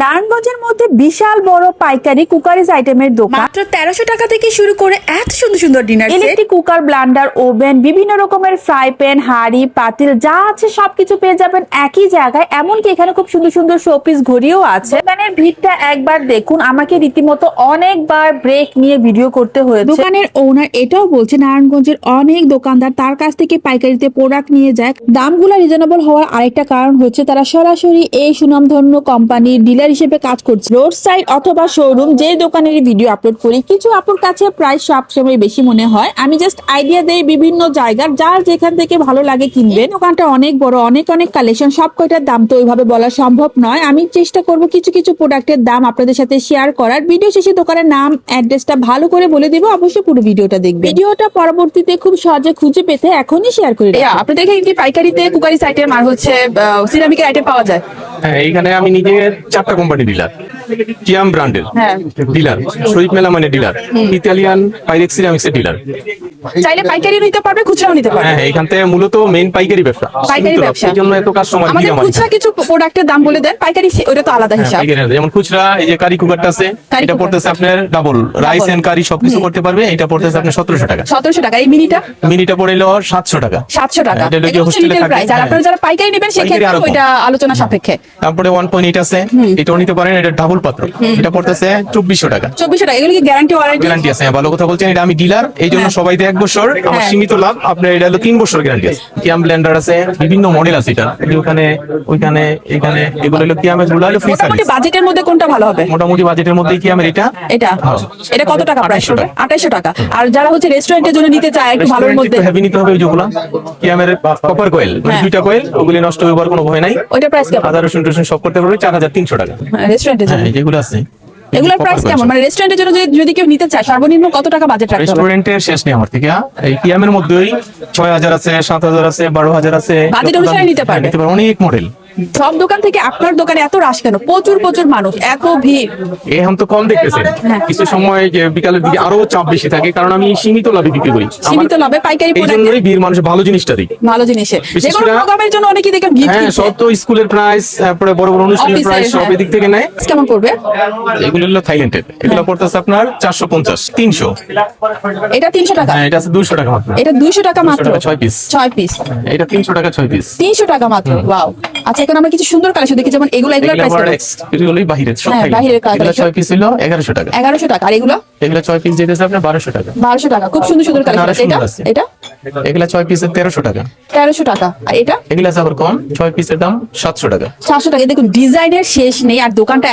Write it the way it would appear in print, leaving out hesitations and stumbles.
নারায়ণগঞ্জের মধ্যে বিশাল বড় পাইকারি কুকারিজ আইটেমের দোকান। মাত্র 1300 টাকা থেকে শুরু করে এত সুন্দর সুন্দর dinner set, electric cooker, blunder, oven, বিভিন্ন রকমের ফ্রাই প্যান, হাঁড়ি, পাতিল যা আছে সবকিছু পেয়ে যাবেন একই জায়গায়। এমনকি এখানে খুব সুন্দর সুন্দর শোপিস ঘড়িও আছে। দোকানের ভিড়টা একবার দেখুন, আমাকে রীতিমতো অনেকবার ব্রেক নিয়ে ভিডিও করতে হয়েছে। দোকানের ওনার এটাও বলছে নারায়ণগঞ্জের অনেক দোকানদার তার কাছ থেকে পাইকারিতে প্রোডাক্ট নিয়ে যায়। দামগুলো রিজনেবল হওয়ার আরেকটা কারণ হচ্ছে তারা সরাসরি এই সুনামধন্য কোম্পানির ডিলার হিসেবে কাজ করছে। রোড সাইড অথবা শোরুম যে দোকানের ভিডিও আপলোড করি, কিছু আপুর কাছে প্রাইস সবসময় বেশি মনে হয়। আমি জাস্ট আইডিয়া দেই বিভিন্ন জায়গার, যার যেখান থেকে ভালো লাগে কিনবে। দোকানটা অনেক বড়, অনেক কালেকশন, সব কয়টার দাম তো ওইভাবে বলা সম্ভব নয়। আমি চেষ্টা করব কিছু কিছু প্রোডাক্টের দাম আপনাদের সাথে শেয়ার করার। ভিডিও শেষে দোকানের নাম, অ্যাড্রেসটা ভালো করে বলে দিব, অবশ্যই পুরো ভিডিওটা দেখবে। ভিডিওটা পরবর্তীতে খুব সহজে খুঁজে পেতে এখনই শেয়ার করে দিন। আপনাদের এখানে কি পাইকারিতে কুকারিজ আইটেম আর হচ্ছে সিরামিকের আইটেম পাওয়া যায়? হ্যাঁ, এইখানে আমি নিজে 4টা কোম্পানি ডিলার, কিয়াম ব্র্যান্ডের হ্যাঁ। ডিলার, শহীদ মেলামানের ডিলার, ইতালিয়ান পাইরেক্স সিরামিক্সের ডিলার। চাইলে পাইকারি নিতে পারবে, খুচরাও নিতে পারবে। হ্যাঁ, এখান থেকে মূলত মেইন পাইকারি ব্যবসা। পাইকারি ব্যবসা। এই জন্য এত কাস্টমার আমাদের ভিড় আমার খুচরা কিছু প্রোডাক্টের দাম বলে দেন, পাইকারি ওটা তো আলাদা হিসাব। পাইকারি না। যেমন খুচরা এই যে কারি কুকারটা আছে, কারি এটা কুকার। পড়তেছে আপনার ডাবল রাইস এন্ড কারি সবকিছু করতে পারবে। এটা পড়তেছে আপনার 1700 টাকা। 1700 টাকা। এই মিনিটা মিনিটা পড়লো 700 টাকা। 700 টাকা। এটা হলো এটা হচ্ছে হোস্টেলে retail থাকে। price। আর আপনারা যারা পাইকারি নেবেন পাইকারি সেক্ষেত্রে আরো কম। ওইটা আলোচনা সাপেক্ষে। তারপরে 1.8 আছে, এটাও নিতে পারেন। এটা ডাবল পাত্র, এটা পড়তেছে 2400 টাকা। 2400 টাকা। এগুলো কি গ্যারান্টি ওয়ারেন্টি? গ্যারান্টি আছে। ভালো কথা বলছেন। এটা আমি ডিলার, এই জন্য সবাই 1 বছর, আমার হ্যাঁ। সীমিত লাভ। আপনার এটা হলো 3 বছর গ্যারান্টি আছে। কিয়াম ব্লেন্ডার আছে, বিভিন্ন মডেল আছে। এটা ওখানে ওইখানে এখানে এগুলো হলো কিয়ামের, গুলো হলো ফ্রি মোটামুটি সার্ভিস। বাজেটের মধ্যে কোনটা ভালো হবে? মোটামুটি বাজেটের মধ্যে কিয়ামের এটা এটা হ্যাঁ। এটা কত টাকা প্রাইস 2800 পড়বে? 2800 টাকা। আর যারা হচ্ছে রেস্টুরেন্টের জন্য নিতে চায় একটু ভালোর মধ্যে, হেভি নিতে হবে যেগুলো কিয়ামের কপার কয়েল, হ্যাঁ। 2টা কয়েল, ওগুলি নষ্ট হবার কোনো ভয় নাই। ওইটা প্রাইস কেমন? আদা রসুন টসুন সব করতে পারবে 4300 টাকা। রেস্টুরেন্টের জন্য হ্যাঁ, যেগুলো আছে এগুলোর copper প্রাইস coil কেমন? সব। মানে রেস্টুরেন্টের জন্য যদি কেউ নিতে চায় সর্বনিম্ন কত টাকা বাজেট রাখতে হবে? রেস্টুরেন্টের শেষ নেই আমার থেকে। এই কিয়ামের মধ্যেই 6000 আছে, 7000 আছে, 12000 আছে। বাজেট অনুসারে নিতে পারবে। অনেক মডেল। সব দোকান থেকে আপনার দোকানে এত রাশ কেন? প্রচুর প্রচুর মানুষ, এত ভিড়। এখন তো কম দেখতেছেন, হ্যাঁ। কিছু সময় যে বিকালের দিকে আরো চাপ বেশি থাকে, কারণ আমি সীমিত লাভে বিক্রি করি। সীমিত লাভে পাইকারি এই প্রোডাক্ট, জন্যই ভিড়, মানুষ ভালো জিনিসটা দিই। ভালো জিনিসে যে বিশেষ কোনো করে- প্রোগ্রামের জন্য অনেকেই দেখেন ভিড় হ্যাঁ, কিনছে। সব তো স্কুলের প্রাইস, তারপরে বড় বড় অনুষ্ঠানের অফিসের, প্রাইস সব হ্যাঁ। এদিক থেকে নেয়। কেমন করবে? এগুলো হলো থাইল্যান্ডের, এগুলো পড়তেছে আপনার 450, 300। এটা 300 টাকা। হ্যাঁ, এটা আছে 200 টাকা মাত্র। এটা 200 টাকা 200 মাত্র। টাকা 6 পিস। 6 পিস। এটা 300 টাকা 6 পিস। 300 টাকা মাত্র। ওয়াও। আচ্ছা, এখন আমরা কিছু সুন্দর কালেকশন দেখি, যেমন এগুলোর এগুলো প্রাইস আবার কত? এগুলোই বাহিরের, সব হ্যাঁ, থাইল্যান্ড। বাহিরের এগুলো collection। 6 পিস হলো 1100 টাকা। 1100 টাকা। আর এগুলো এগুলো 6 পিস যেতেছে আপনার 1200 টাকা। 1200 টাকা। খুব সুন্দর সুন্দর আরো কালেকশন। সুন্দর এটা আছে। এটা এগুলা 6 পিসের 1300 টাকা। 1300 টাকা। আর এটা এগুলা আবার কম, 6 পিসের দাম 700 টাকা। 700 টাকা। দেখুন ডিজাইনের শেষ নেই, আর দোকানটা